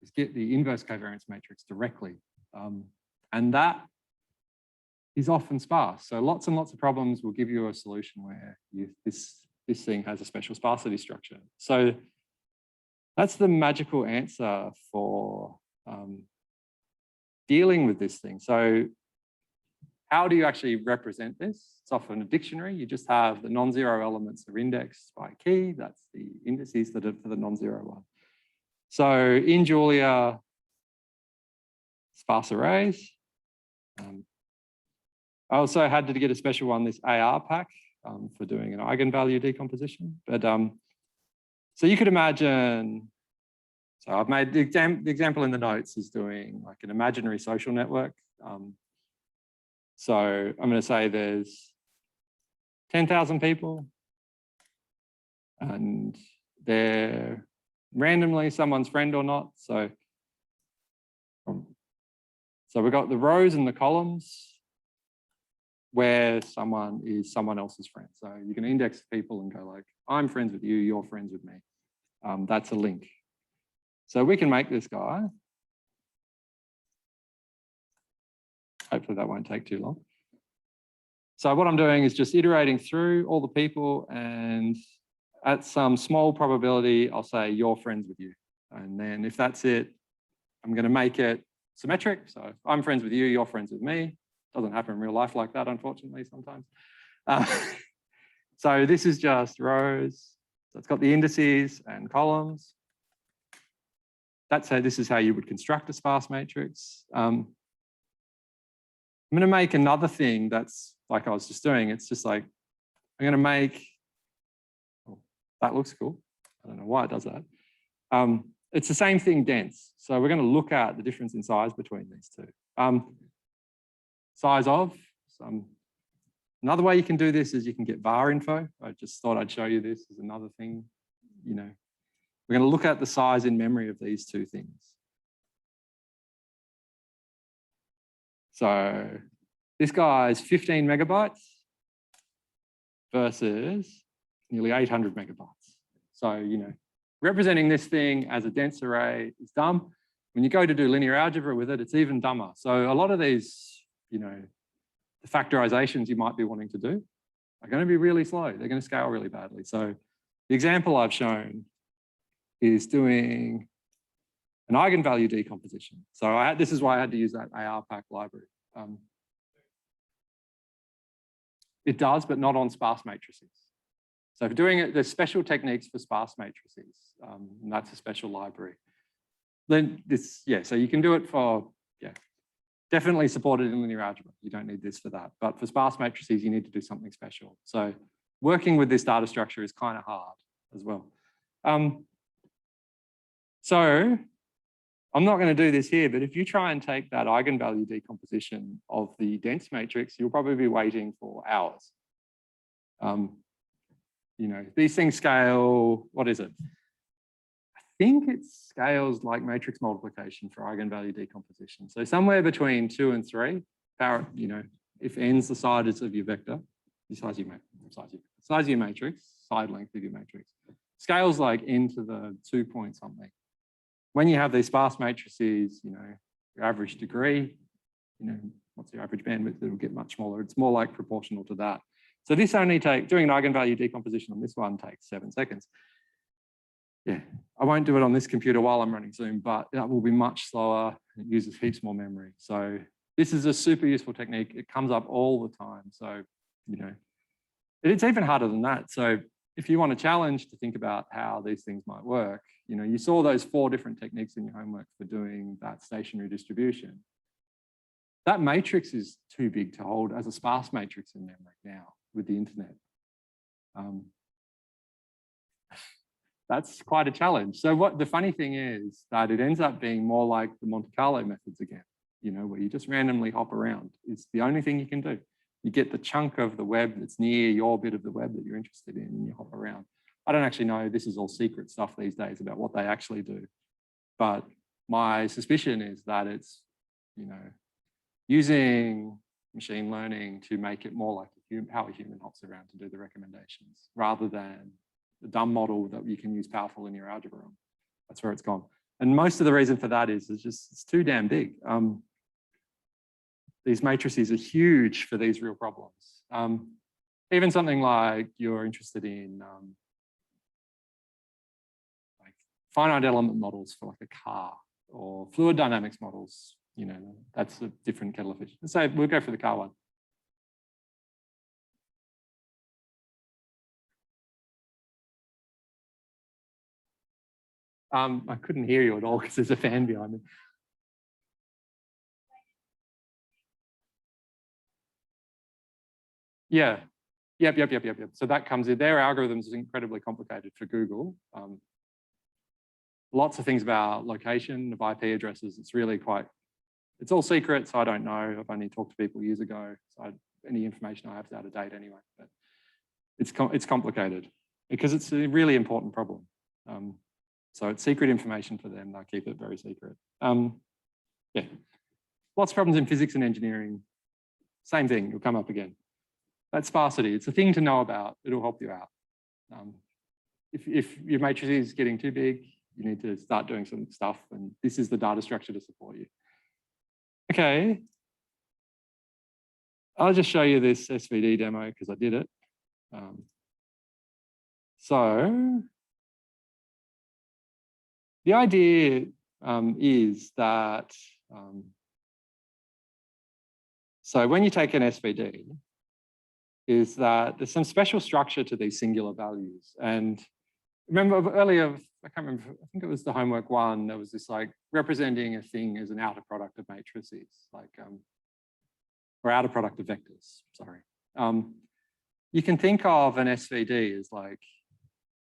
is get the inverse covariance matrix directly. And that is often sparse. So lots and lots of problems will give you a solution where this thing has a special sparsity structure. So that's the magical answer for dealing with this thing. So how do you actually represent this? It's often a dictionary. You just have the non-zero elements are indexed by a key. That's the indices that are for the non-zero one. So in Julia, sparse arrays. I also had to get a special one, this AR pack, for doing an eigenvalue decomposition. But so you could imagine, so I've made the example in the notes is doing like an imaginary social network. So I'm going to say there's 10,000 people and they're randomly someone's friend or not. So we've got the rows and the columns where someone is someone else's friend. So you can index people and go like, I'm friends with you, you're friends with me. That's a link. So we can make this guy. Hopefully that won't take too long. So what I'm doing is just iterating through all the people, and at some small probability, I'll say you're friends with you. And then if that's it, I'm going to make it symmetric. So if I'm friends with you, you're friends with me. Doesn't happen in real life like that, unfortunately, sometimes. So this is just rows. So it's got the indices and columns. This is how you would construct a sparse matrix. I'm going to make another thing that's like I was just doing. It's just like, I'm going to make, oh, that looks cool. I don't know why it does that. It's the same thing dense. So we're going to look at the difference in size between these two. Size of, another way you can do this is you can get var info. I just thought I'd show you this as another thing. We're going to look at the size in memory of these two things. So this guy is 15 megabytes versus nearly 800 megabytes. So, representing this thing as a dense array is dumb. When you go to do linear algebra with it, it's even dumber. So a lot of these, the factorizations you might be wanting to do are going to be really slow. They're going to scale really badly. So the example I've shown is doing an eigenvalue decomposition. So this is why I had to use that AR pack library. It does, but not on sparse matrices. So for doing it, there's special techniques for sparse matrices, and that's a special library. Then so you can do it for, Definitely supported in linear algebra. You don't need this for that. But for sparse matrices, you need to do something special. So working with this data structure is kind of hard as well. So I'm not going to do this here, but if you try and take that eigenvalue decomposition of the dense matrix, you'll probably be waiting for hours. You know, these things scale, what is it? I think it scales like matrix multiplication for eigenvalue decomposition. So somewhere between 2 and 3, power, you know, if n's the size of your vector, the size of your matrix, side length of your matrix, scales like n to the 2 point something. When you have these sparse matrices, you know, your average degree, you know, what's your average bandwidth, it'll get much smaller. It's more like proportional to that. So this only takes, doing an eigenvalue decomposition on this one takes 7 seconds. Yeah, I won't do it on this computer while I'm running Zoom, but that will be much slower. It uses heaps more memory. So this is a super useful technique. It comes up all the time. So, you know, it's even harder than that. So if you want a challenge to think about how these things might work, you know, you saw those 4 different techniques in your homework for doing that stationary distribution. That matrix is too big to hold as a sparse matrix in memory now with the internet. That's quite a challenge. So what the funny thing is that it ends up being more like the Monte Carlo methods again, you know, where you just randomly hop around. It's the only thing you can do. You get the chunk of the web that's near your bit of the web that you're interested in and you hop around. I don't actually know, this is all secret stuff these days about what they actually do. But my suspicion is that it's, you know, using machine learning to make it more like how a human hops around to do the recommendations rather than the dumb model that you can use powerful linear algebra on. That's where it's gone. And most of the reason for that is it's too damn big. These matrices are huge for these real problems. Even something like you're interested in like finite element models for like a car or fluid dynamics models, you know, that's a different kettle of fish. So we'll go for the car one. I couldn't hear you at all because there's a fan behind me. Yeah. Yep. So that comes in. Their algorithms is incredibly complicated for Google. Lots of things about location of IP addresses. It's really quite, it's all secret, so I don't know. I've only talked to people years ago, so any information I have is out of date anyway. But it's complicated because it's a really important problem. So it's secret information for them. They'll keep it very secret. Yeah, lots of problems in physics and engineering. Same thing, it'll come up again. That's sparsity. It's a thing to know about. It'll help you out. If your matrix is getting too big, you need to start doing some stuff, and this is the data structure to support you. Okay. I'll just show you this SVD demo because I did it. So the idea is that, so when you take an SVD, is that there's some special structure to these singular values. And remember earlier, I can't remember, I think it was the homework one, there was this like representing a thing as an outer product of matrices, like, or outer product of vectors, sorry. You can think of an SVD as like,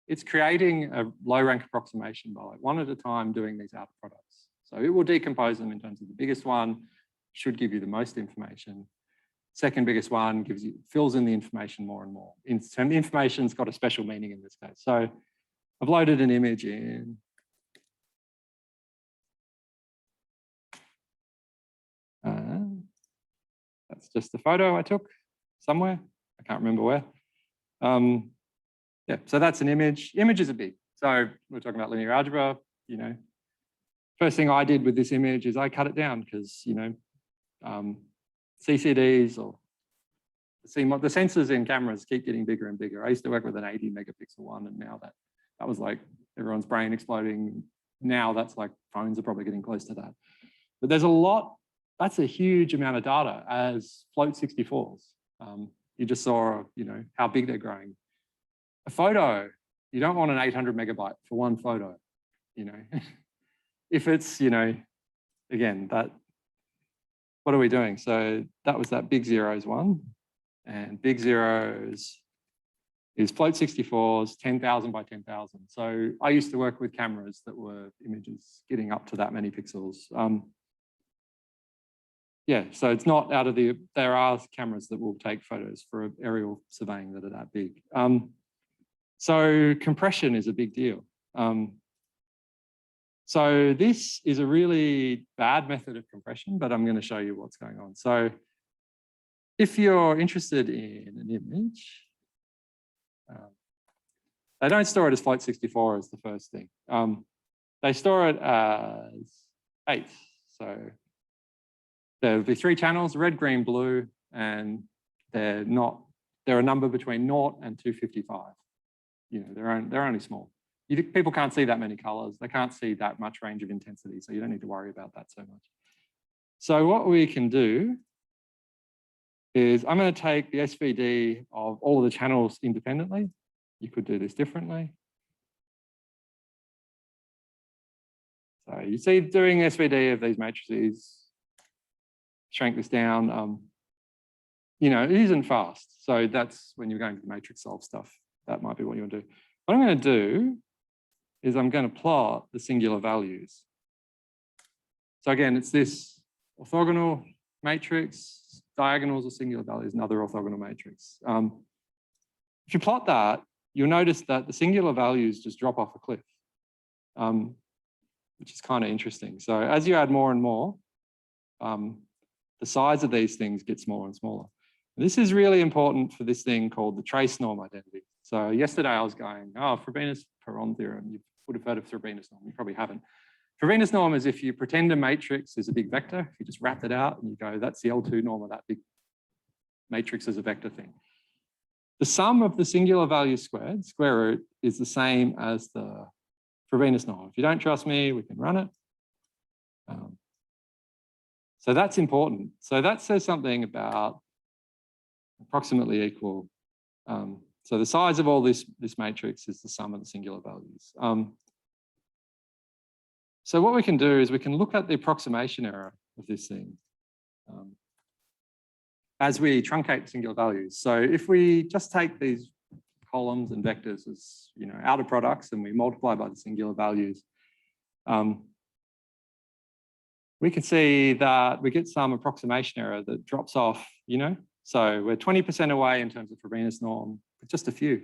it's creating a low rank approximation by like one at a time doing these outer products. So it will decompose them in terms of the biggest one, should give you the most information. Second biggest one gives you, fills in the information more and more. The information's got a special meaning in this case. So I've loaded an image in. That's just the photo I took somewhere. I can't remember where. Yeah, so that's an image. Images are big. So we're talking about linear algebra, you know. First thing I did with this image is I cut it down because, you know, CCDs or the sensors in cameras keep getting bigger and bigger. I used to work with an 80 megapixel one, and now that was like everyone's brain exploding. Now that's like phones are probably getting close to that. But there's a lot, that's a huge amount of data as float 64s. You just saw, you know, how big they're growing. A photo, you don't want an 800 megabyte for one photo, you know. If it's, you know, again, that what are we doing? So that was that big zeros one. And big zeros is float 64s, 10,000 by 10,000. So I used to work with cameras that were images getting up to that many pixels. Yeah, so it's not out of the, there are cameras that will take photos for aerial surveying that are that big. So compression is a big deal. So this is a really bad method of compression, but I'm going to show you what's going on. So if you're interested in an image, they don't store it as float 64 as the first thing. They store it as 8. So there'll be 3 channels, red, green, blue, and they're a number between 0 and 255. You know, they're only small. People can't see that many colors. They can't see that much range of intensity, so you don't need to worry about that so much. So what we can do is I'm going to take the SVD of all of the channels independently. You could do this differently. So you see doing SVD of these matrices, shrink this down, you know, it isn't fast. So that's when you're going to the matrix solve stuff. That might be what you want to do. What I'm going to do is I'm going to plot the singular values. So again, it's this orthogonal matrix, diagonals are singular values, another orthogonal matrix. If you plot that, you'll notice that the singular values just drop off a cliff, which is kind of interesting. So as you add more and more, the size of these things get smaller and smaller. And this is really important for this thing called the trace norm identity. So yesterday I was going, oh, Frobenius-Perron theorem, you would have heard of Frobenius norm, you probably haven't. Frobenius norm is if you pretend a matrix is a big vector, if you just wrap it out and you go, that's the L2 norm of that big matrix as a vector thing. The sum of the singular value squared, square root, is the same as the Frobenius norm. If you don't trust me, we can run it. So that's important. So that says something about approximately equal. So the size of all this matrix is the sum of the singular values. So what we can do is we can look at the approximation error of this thing as we truncate the singular values. So if we just take these columns and vectors as, you know, outer products and we multiply by the singular values, we can see that we get some approximation error that drops off, you know. So we're 20% away in terms of Frobenius norm, but just a few.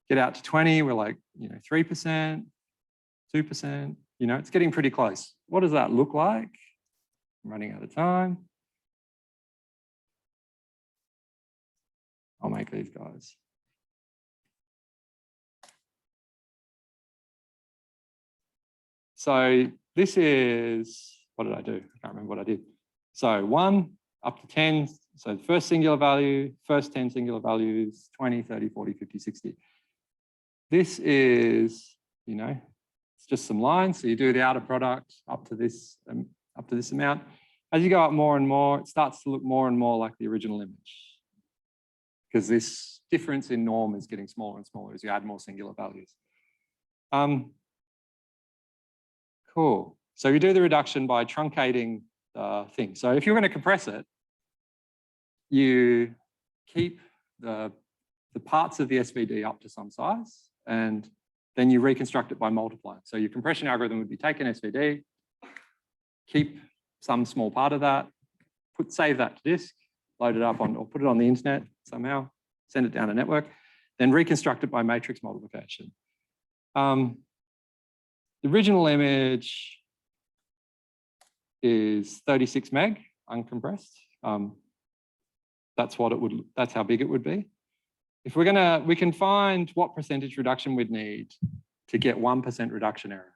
Get out to 20, we're like, you know, 3%, 2%, you know, it's getting pretty close. What does that look like? I'm running out of time. I'll make these guys. So this is, what did I do? I can't remember what I did. So 1 up to 10. So the first singular value, first 10 singular values, 20, 30, 40, 50, 60. This is, you know, it's just some lines. So you do the outer product up to this amount. As you go up more and more, it starts to look more and more like the original image, because this difference in norm is getting smaller and smaller as you add more singular values. Cool. So you do the reduction by truncating the thing. So if you're going to compress it, you keep the parts of the SVD up to some size, and then you reconstruct it by multiplying. So your compression algorithm would be take an SVD, keep some small part of that, save that to disk, load it up on, or put it on the internet somehow, send it down a network, then reconstruct it by matrix multiplication. The original image is 36 meg uncompressed. That's what it would, that's how big it would be. If we're gonna, we can find what percentage reduction we'd need to get 1% reduction error.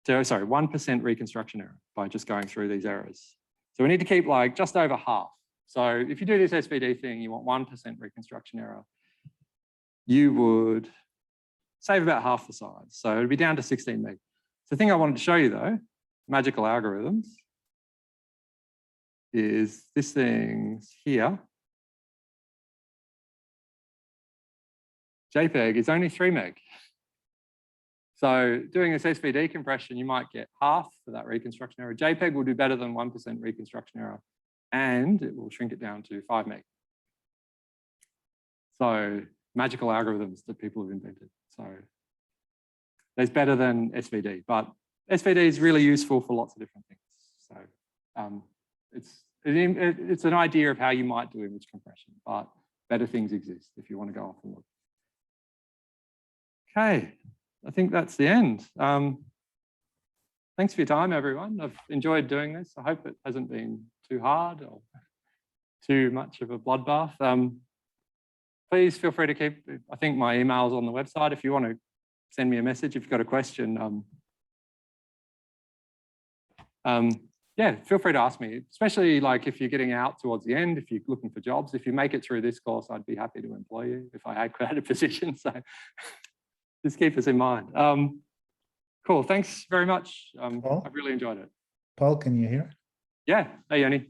So, sorry, 1% reconstruction error by just going through these errors. So we need to keep like just over half. So if you do this SVD thing, you want 1% reconstruction error, you would save about half the size. So it'd be down to 16 meg. So the thing I wanted to show you though, magical algorithms, is this thing here. JPEG is only 3 meg. So doing this SVD compression, you might get half for that reconstruction error. JPEG will do better than 1% reconstruction error, and it will shrink it down to 5 meg. So magical algorithms that people have invented. So there's better than SVD, but SVD is really useful for lots of different things. So it's an idea of how you might do image compression, but better things exist if you want to go off and look. Okay, I think that's the end. Thanks for your time, everyone. I've enjoyed doing this. I hope it hasn't been too hard or too much of a bloodbath. Please feel free to keep, I think my email's on the website. If you want to send me a message, if you've got a question, yeah, feel free to ask me, especially like if you're getting out towards the end, if you're looking for jobs. If you make it through this course, I'd be happy to employ you if I had a position. So just keep us in mind. Cool, thanks very much. I've really enjoyed it. Paul, can you hear? Yeah, hey Yoni.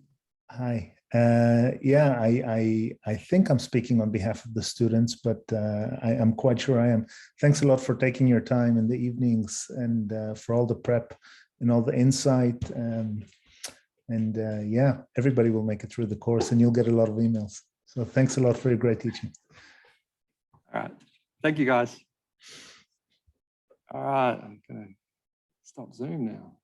Hi. Yeah, I think I'm speaking on behalf of the students, but I'm quite sure I am. Thanks a lot for taking your time in the evenings and for all the prep and all the insight. Yeah, everybody will make it through the course and you'll get a lot of emails. So thanks a lot for your great teaching. All right, thank you guys. All right, I'm gonna stop Zoom now.